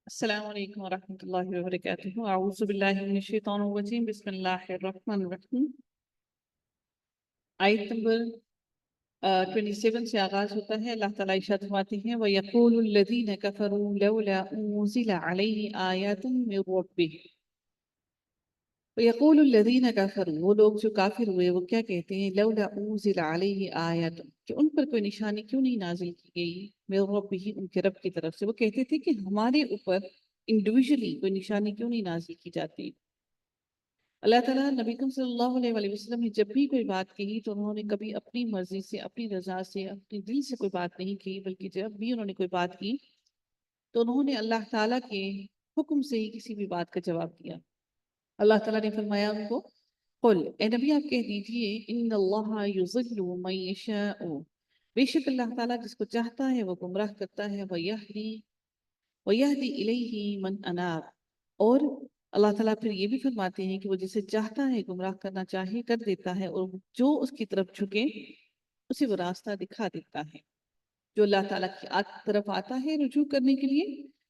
السلام علیکم ورحمۃ اللہ وبرکاتہ اعوذ باللہ من الشیطان الرجیم بسم اللہ الرحمن الرحیم۔ آیت نمبر 27 سے آغاز ہوتا ہے۔ اللہ تعالیٰ ارشاد فرماتے ہیں وَيَقُولُ الَّذِينَ كَفَرُوا لَوْلَا أُنزِلَ عَلَيْهِ آيَاتٌ مِّن رَّبِّهِ۔ وَيَقُولُ الَّذِينَ كَفَرُوا، وہ لوگ جو کافر ہوئے وہ کیا کہتے ہیں، لَوْلَا أُنزِلَ عَلَيْهِ آيَاتٌ، کہ ان پر کوئی نشانی کیوں نہیں نازل کی گئی، مِّن رَّبِّهِ، ان کے رب کی طرف سے۔ وہ کہتے تھے کہ ہمارے اوپر انڈیویجلی کوئی نشانی کیوں نہیں نازل کی جاتی۔ اللہ تعالیٰ نبی کریم صلی اللہ علیہ وآلہ وسلم نے جب بھی کوئی بات کہی تو انہوں نے کبھی اپنی مرضی سے، اپنی رضا سے، اپنی دل سے کوئی بات نہیں کی، بلکہ جب بھی انہوں نے کوئی بات کی تو انہوں نے اللہ تعالیٰ کے حکم سے ہی کسی بھی بات کا جواب دیا۔ اللہ تعالیٰ نے فرمایا ان کو، قل، اے نبی آپ کہہ دیجئے، ان اللہ یضل من یشاء، بے شک اللہ تعالیٰ جس کو چاہتا ہے وہ گمراہ کرتا ہے، وَيَهْدِي إِلَيْهِ مَنْ أَنَابَ، اور اللہ تعالیٰ پھر یہ بھی فرماتے ہیں کہ وہ جسے چاہتا ہے گمراہ کرنا چاہے کر دیتا ہے، اور جو اس کی طرف جھکے اسے وہ راستہ دکھا دیتا ہے۔ جو اللہ تعالیٰ کی طرف آتا ہے رجوع کرنے کے لیے،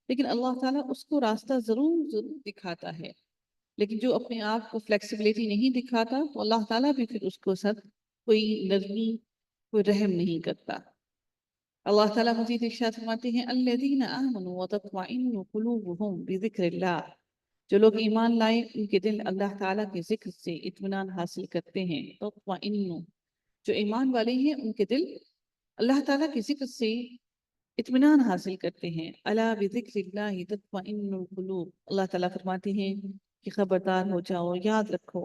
لیکن اللہ تعالیٰ اس کو راستہ ضرور دکھاتا ہے، لیکن جو اپنے آپ کو فلیکسیبلٹی نہیں دکھاتا تو اللہ تعالیٰ بھی پھر اس کو ساتھ کوئی نرمی، کوئی رحم نہیں کرتا۔ اللہ تعالیٰ مزید ارشاد فرماتے ہیں الذین آمنوا وتطمئن قلوبهم بذکر اللہ، جو لوگ ایمان لائے ان کے دل اللہ تعالیٰ کے ذکر سے اطمینان حاصل کرتے ہیں۔ تطمئن، جو ایمان والے ہیں ان کے دل اللہ تعالیٰ کے ذکر سے اطمینان حاصل کرتے ہیں۔ الا بذکر اللہ تطمئن القلوب، اللہ تعالیٰ فرماتے ہیں کہ خبردار ہو جاؤ، یاد رکھو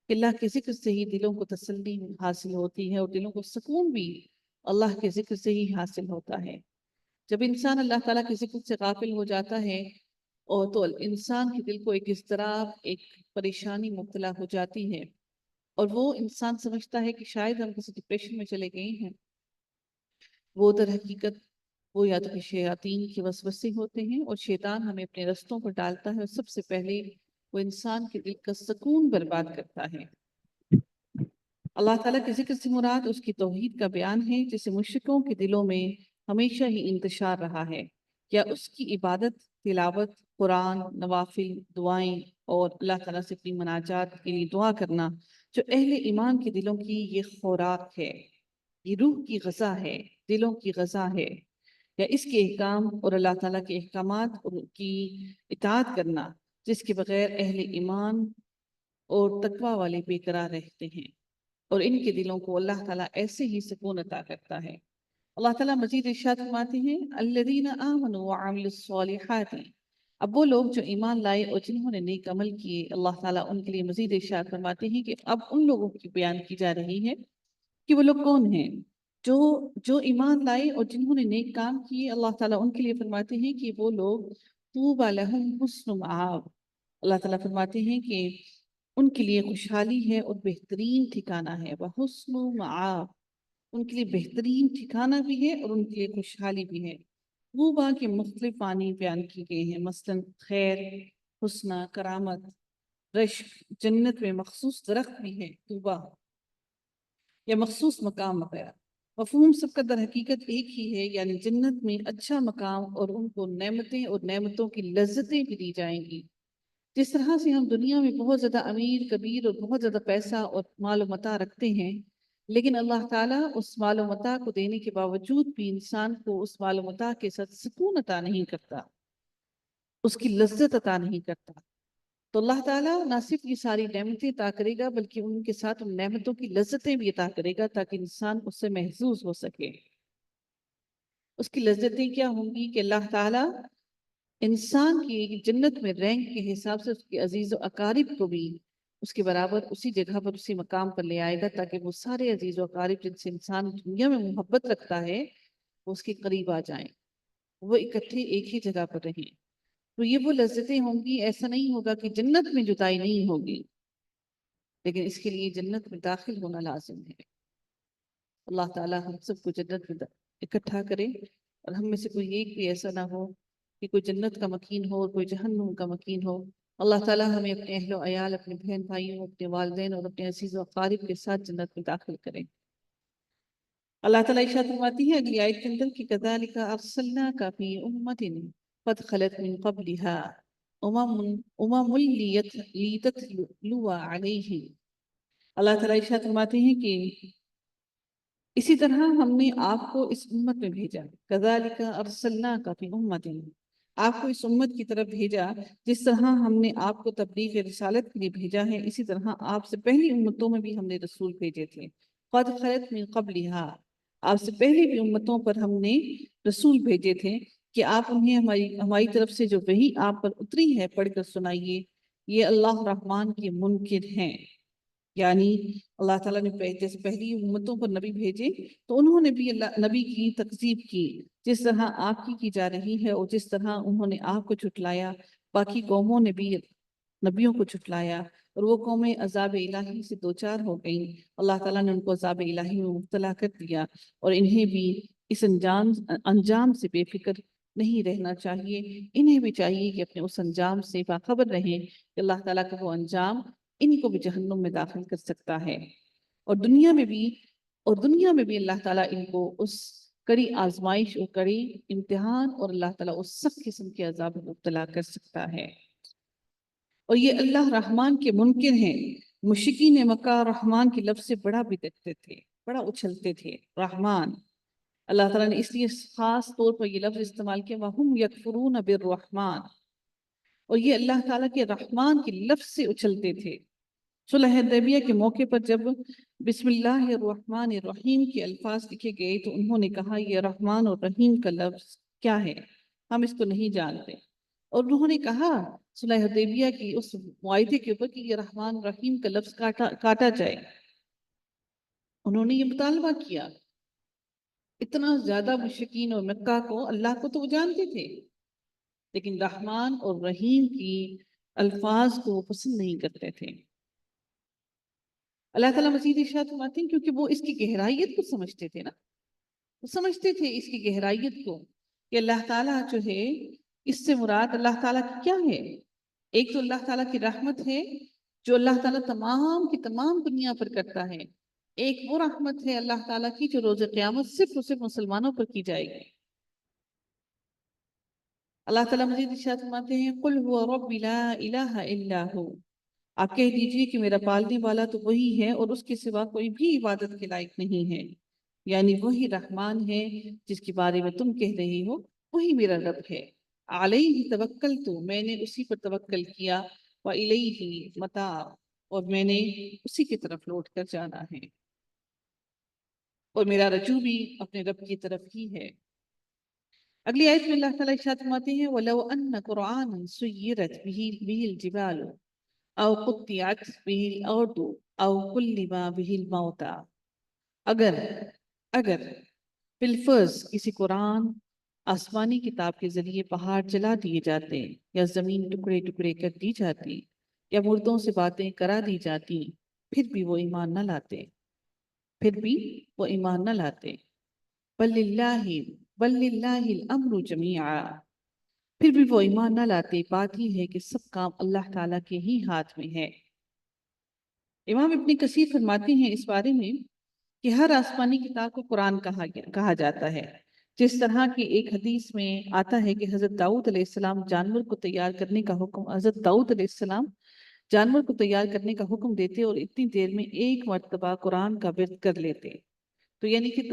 کہ اللہ کے ذکر سے ہی دلوں کو تسلی حاصل ہوتی ہے، اور دلوں کو سکون بھی اللہ کے ذکر سے ہی حاصل ہوتا ہے۔ جب انسان اللہ تعالیٰ کے ذکر سے غافل ہو جاتا ہے اور تو انسان کے دل کو ایک اضطراب، ایک پریشانی مبتلا ہو جاتی ہے، اور وہ انسان سمجھتا ہے کہ شاید ہم کسی ڈپریشن میں چلے گئے ہیں۔ وہ در حقیقت وہ یا تو شیاطین کے وسوسے ہوتے ہیں، اور شیطان ہمیں اپنے رستوں پر ڈالتا ہے، اور سب سے پہلے وہ انسان کے دل کا سکون برباد کرتا ہے۔ اللہ تعالیٰ کے ذکر سے مراد اس کی توحید کا بیان ہے، جسے مشرکوں کے دلوں میں ہمیشہ ہی انتشار رہا ہے، یا اس کی عبادت، تلاوت، قرآن، نوافل، دعائیں، اور اللہ تعالیٰ سے اپنی مناجات کے لیے دعا کرنا، جو اہل ایمان کے دلوں کی یہ خوراک ہے، یہ روح کی غذا ہے، دلوں کی غذا ہے، یا اس کے احکام اور اللہ تعالیٰ کے احکامات اور کی اطاعت کرنا، جس کے بغیر اہل ایمان اور تقوی والے بے قرار رہتے ہیں، اور ان کے دلوں کو اللہ تعالیٰ ایسے ہی سکون عطا کرتا ہے۔ اللہ تعالیٰ مزید ارشاد فرماتے ہیں الذین آمنوا وعملوا الصالحات، اب وہ لوگ جو ایمان لائے اور جنہوں نے نیک عمل کیے، اللہ تعالیٰ ان کے لیے مزید ارشاد فرماتے ہیں کہ اب ان لوگوں کی بیان کی جا رہی ہے کہ وہ لوگ کون ہیں جو ایمان لائے اور جنہوں نے نیک کام کیے۔ اللہ تعالیٰ ان کے لیے فرماتے ہیں کہ وہ لوگ طوبی لہم حسن مآب، اللہ تعالیٰ فرماتے ہیں کہ ان کے لیے خوشحالی ہے اور بہترین ٹھکانہ ہے، وحسن مآب، ان کے لیے بہترین ٹھکانہ بھی ہے اور ان کے لیے خوشحالی بھی ہے۔ طوبیٰ کے مختلف معنی بیان کی گئے ہیں، مثلا خیر، حسنہ، کرامت، رشک، جنت میں مخصوص درخت بھی ہے طوبیٰ، یا مخصوص مقام وغیرہ۔ مفہوم سب کا در حقیقت ایک ہی ہے، یعنی جنت میں اچھا مقام اور ان کو نعمتیں اور نعمتوں کی لذتیں بھی دی جائیں گی۔ جس طرح سے ہم دنیا میں بہت زیادہ امیر کبیر اور بہت زیادہ پیسہ اور مال و متاع رکھتے ہیں، لیکن اللہ تعالیٰ اس مال و متاع کو دینے کے باوجود بھی انسان کو اس مال و متاع کے ساتھ سکون عطا نہیں کرتا، اس کی لذت عطا نہیں کرتا۔ تو اللہ تعالیٰ نہ صرف یہ ساری نعمتیں عطا کرے گا، بلکہ ان کے ساتھ ان نعمتوں کی لذتیں بھی عطا کرے گا، تاکہ انسان اس سے محظوظ ہو سکے۔ اس کی لذتیں کیا ہوں گی کہ اللہ تعالیٰ انسان کی جنت میں رینک کے حساب سے اس کے عزیز و اقارب کو بھی اس کے برابر اسی جگہ پر، اسی مقام پر لے آئے گا، تاکہ وہ سارے عزیز و اقارب جن سے انسان دنیا میں محبت رکھتا ہے وہ اس کے قریب آ جائیں، وہ اکٹھے ایک ہی جگہ پر رہیں۔ تو یہ وہ لذتیں ہوں گی، ایسا نہیں ہوگا کہ جنت میں جدائی نہیں ہوگی، لیکن اس کے لیے جنت میں داخل ہونا لازم ہے۔ اللہ تعالیٰ ہم سب کو جنت میں اکٹھا کرے، اور ہم میں سے کوئی ایک بھی ایسا نہ ہو کہ کوئی جنت کا مکین ہو اور کوئی جہنم کا مکین ہو۔ اللہ تعالیٰ ہمیں اپنے اہل و عیال، اپنے بہن بھائیوں، اپنے والدین اور اپنے عزیز و اقارب کے ساتھ جنت میں داخل کریں۔ اللہ تعالیٰ ارشاد فرماتی ہے اگلی آیت کے اندر کہ کذالک ارسلناک فی امۃ قد خلت من قبلها امم لیتتلو علیہ۔ اللہ تعالیٰ ارشاد فرماتے ہیں کہ اسی طرح ہم نے آپ کو اس امت میں بھیجا، کذالک ارسلناک فی امت، آپ کو اس امت کی طرف بھیجا جس طرح ہم نے آپ کو تبلیغ رسالت کے لیے بھیجا ہے، اسی طرح آپ سے پہلی امتوں میں بھی ہم نے رسول بھیجے تھے۔ قد خلت من قبلھا، آپ سے پہلی بھی امتوں پر ہم نے رسول بھیجے تھے کہ آپ انہیں ہماری طرف سے جو وحی آپ پر اتری ہے پڑھ کر سنائیے۔ یہ اللہ رحمان کے منکر ہیں، یعنی اللہ تعالیٰ نے جیسے پہلی امتوں پر نبی بھیجے تو انہوں نے بھی اللہ نبی کی تکذیب کی، جس طرح آپ کی جا رہی ہے، اور جس طرح انہوں نے آپ کو جھٹلایا، باقی قوموں نے بھی نبیوں کو جھٹلایا، اور وہ قومیں عذاب الہی سے دوچار ہو گئیں۔ اللہ تعالیٰ نے ان کو عذاب الہی میں مبتلا کر دیا، اور انہیں بھی اس انجام سے بے فکر نہیں رہنا چاہیے۔ انہیں بھی چاہیے کہ اپنے اس انجام سے باخبر رہیں کہ اللہ تعالیٰ کا وہ انجام انہیں کو بھی جہنم میں داخل کر سکتا ہے، اور دنیا میں بھی اللہ تعالیٰ ان کو اس کڑی آزمائش اور کڑی امتحان اور اللہ تعالیٰ اس سخت قسم کے عذاب میں مبتلا کر سکتا ہے۔ اور یہ اللہ رحمان کے منکر ہیں۔ مشرکین مکہ رحمان کے لفظ سے بڑا بھی دیکھتے تھے، بڑا اچھلتے تھے رحمان۔ اللہ تعالیٰ نے اس لیے خاص طور پر یہ لفظ استعمال کیا، وَهُمْ يَكْفُرُونَ بِالرَّحْمَانِ، اور یہ اللہ تعالیٰ کے رحمان کے لفظ سے اچھلتے تھے۔ صلح حدیبیہ کے موقع پر جب بسم اللہ الرحمن الرحیم کے الفاظ لکھے گئے تو انہوں نے کہا یہ رحمان اور رحیم کا لفظ کیا ہے، ہم اس کو نہیں جانتے، اور انہوں نے کہا صلح حدیبیہ کی اس معاہدے کے اوپر کہ یہ رحمان رحیم کا لفظ کاٹا جائے۔ انہوں نے یہ مطالبہ کیا۔ اتنا زیادہ مشرکین اور مکہ کو اللہ کو تو وہ جانتے تھے، لیکن رحمان اور رحیم کی الفاظ کو وہ پسند نہیں کرتے تھے۔ اللہ تعالیٰ مزید ارشاد فرماتے ہیں کیونکہ وہ اس کی گہرائیت کو سمجھتے تھے نا، وہ سمجھتے تھے اس کی گہرائیت کو کہ اللہ تعالیٰ جو ہے، اس سے مراد اللہ تعالیٰ کی کیا ہے۔ ایک تو اللہ تعالیٰ کی رحمت ہے جو اللہ تعالیٰ تمام کی تمام دنیا پر کرتا ہے، ایک وہ رحمت ہے اللہ تعالیٰ کی جو روز قیامت صرف اور صرف مسلمانوں پر کی جائے گی۔ اللہ تعالیٰ مزید ارشاد فرماتے ہیں قُلْ هُوَ رَبِّ لَا إِلَٰهَ إِلَّا هُوَ، آپ کہہ دیجئے کہ میرا پالنے والا تو وہی ہے اور اس کے سوا کوئی بھی عبادت کے لائق نہیں ہے، یعنی وہی رحمان ہے جس کے بارے میں تم کہہ رہی ہو، وہی میرا رب ہے۔ علیہ توکلت، میں نے اسی پر توکل کیا، وإلیہ متاب، اور میں نے اسی کی طرف لوٹ کر جانا ہے، اور میرا رجوع بھی اپنے رب کی طرف ہی ہے۔ اگلی آیت میں اللہ تعالیٰ ارشاد فرماتے ہیں وَلَوْ أَنَّ قُرْآنًا سُيِّرَتْ بِهِ الْجِبَالُ او قطعت به الارض او کلم به الموتى، اگر بالفرض کسی قرآن آسمانی کتاب کے ذریعے پہاڑ جلا دیے جاتے، یا زمین ٹکڑے ٹکڑے کر دی جاتی، یا مردوں سے باتیں کرا دی جاتی، پھر بھی وہ ایمان نہ لاتے، بل للہ الامر جمیعا، پھر بھی وہ ایمان نہ لاتے۔ بات ہی ہے کہ سب کام اللہ تعالیٰ کے ہی ہاتھ میں ہے۔ امام ابن کثیر فرماتے ہیں اس بارے میں کہ ہر آسمانی کتاب کو قرآن کہا جاتا ہے، جس طرح کی ایک حدیث میں آتا ہے کہ حضرت داؤد علیہ السلام جانور کو تیار کرنے کا حکم دیتے اور اتنی دیر میں ایک مرتبہ قرآن کا ورد کر لیتے، تو یعنی کہ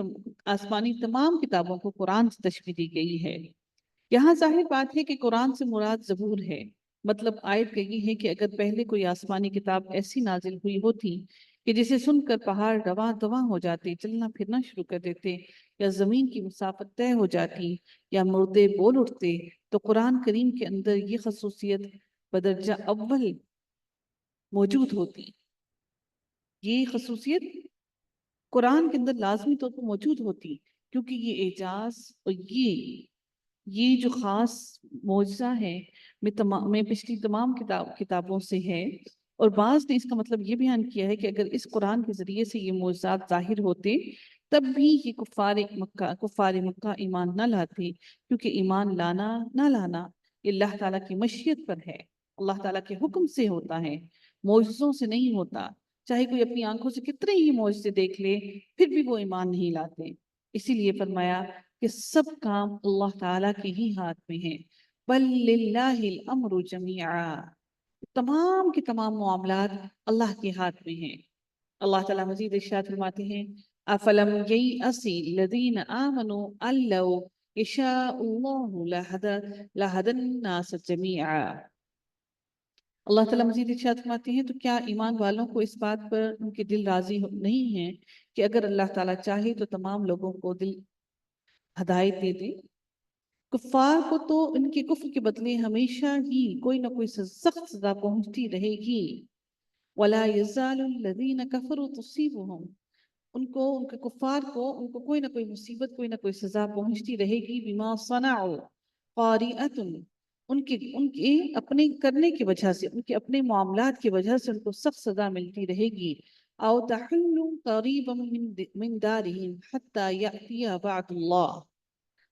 آسمانی تمام کتابوں کو قرآن سے تشبیہ دی گئی ہے۔ یہاں ظاہر بات ہے کہ قرآن سے مراد زبور ہے، مطلب آیت کا یہ ہے کہ اگر پہلے کوئی آسمانی کتاب ایسی نازل ہوئی ہوتی کہ جسے سن کر پہاڑ رواں دواں ہو جاتے، چلنا پھرنا شروع کر دیتے، یا زمین کی مسافت طے ہو جاتی، یا مردے بول اٹھتے، تو قرآن کریم کے اندر یہ خصوصیت بدرجہ اول موجود ہوتی۔ یہ خصوصیت قرآن کے اندر لازمی طور پر موجود ہوتی، کیونکہ یہ اعجاز اور یہ جو خاص معجزہ ہے میں پچھلی تمام کتابوں سے ہے، اور بعض نے اس کا مطلب یہ بیان کیا ہے کہ اگر اس قرآن کے ذریعے سے یہ معجزات ظاہر ہوتے تب بھی یہ کفار مکہ ایمان نہ لاتے، کیونکہ ایمان لانا نہ لانا یہ اللہ تعالیٰ کی مشیت پر ہے، اللہ تعالیٰ کے حکم سے ہوتا ہے، معجزوں سے نہیں ہوتا۔ چاہے کوئی اپنی آنکھوں سے کتنے ہی معجزے دیکھ لے پھر بھی وہ ایمان نہیں لاتے۔ اسی لیے فرمایا کہ سب کام اللہ تعالیٰ کے ہی ہاتھ میں ہیں۔ بل للہ الامر جمیعا، تمام کے تمام معاملات اللہ کے ہاتھ میں ہیں۔ اللہ تعالیٰ مزید ارشاد فرماتے ہیں افلم ییأس الذین آمنوا ان لو یشاء اللہ لہدی الناس جمیعا۔ اللہ تعالیٰ مزید ارشاد فرماتے ہیں تو کیا ایمان والوں کو اس بات پر ان کے دل راضی نہیں ہیں کہ اگر اللہ تعالیٰ چاہے تو تمام لوگوں کو دل ہدایت دے دے؟ کفار کو تو ان کے کفر کے بدلے ہمیشہ ہی کوئی نہ کوئی سخت سزا پہنچتی رہے گی۔ وَلَا يَزَالُ الَّذِينَ كَفَرُوا تُصِيبُهُمْ، ان کے کفار کو ان کو کوئی نہ کوئی مصیبت، کوئی نہ کوئی سزا پہنچتی رہے گی۔ بِمَا صَنَعُوا قَارِئَةٌ، ان کے اپنے کرنے کی وجہ سے، ان کے اپنے معاملات کی وجہ سے ان کو سخت سزا ملتی رہے گی۔ أَوْ تَحِلُّ قَرِيبًا مِّن دَارِهِمْ حَتَّى يَأْتِيَ وَعْدُ اللَّهِ۔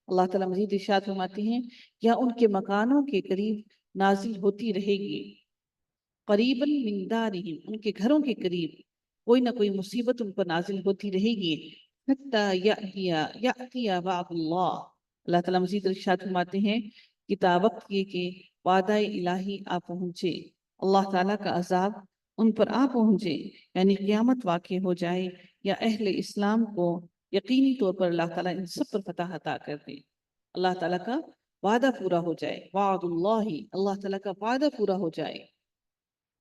اللہ تعالیٰ مزید ارشاد فرماتے ہیں یا ان کے مکانوں کے قریب نازل ہوتی رہے گی، قریباً من دارہم، ان کے گھروں کے قریب کوئی نہ کوئی مصیبت ان پر نازل ہوتی رہے گی۔ حتی یأتی وعد اللہ، اللہ تعالیٰ مزید ارشاد فرماتے ہیں کہ تا وقت یہ کہ وعدہ الہی آ پہنچے، اللہ تعالیٰ کا عذاب ان پر آ پہنچے، یعنی قیامت واقع ہو جائے، یا اہل اسلام کو یقینی طور پر اللہ تعالیٰ ان سب پر فتح عطا کر دے، اللہ تعالیٰ کا وعدہ پورا ہو جائے، وعد اللہ، اللہ تعالیٰ کا وعدہ پورا ہو جائے۔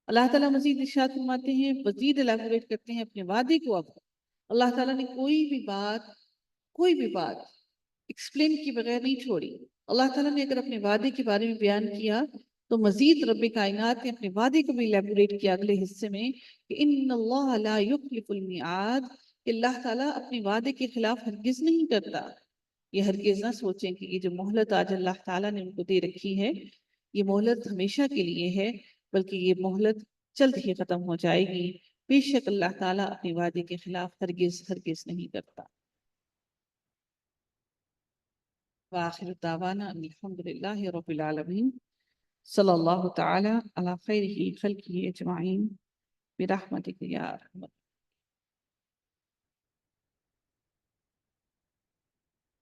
اللہ تعالیٰ مزید ارشاد فرماتے ہیں، مزید الیبوریٹ کرتے ہیں اپنے وعدے کو۔ اب اللہ تعالیٰ نے کوئی بھی بات ایکسپلین کی بغیر نہیں چھوڑی۔ اللہ تعالیٰ نے اگر اپنے وعدے کے بارے میں بیان کیا تو مزید رب کائنات نے اپنے وعدے کو بھی الیبوریٹ کیا اگلے حصے میں کہ ان اللہ لا یخلف المیعاد، کہ اللہ تعالیٰ اپنے وعدے کے خلاف ہرگز نہیں کرتا۔ یہ ہرگز نہ سوچیں کہ یہ جو مہلت آج اللہ تعالیٰ نے ان کو دے رکھی ہے یہ مہلت ہمیشہ کے لیے ہے، بلکہ یہ مہلت جلد ہی ختم ہو جائے گی۔ بے شک اللہ تعالیٰ اپنے وعدے کے خلاف ہرگز نہیں کرتا۔ وآخر دعوانا ان الحمدللہ رب العالمین، صلی اللہ تعالی علی خیر خلقہ اجمعین برحمتک یا ارحم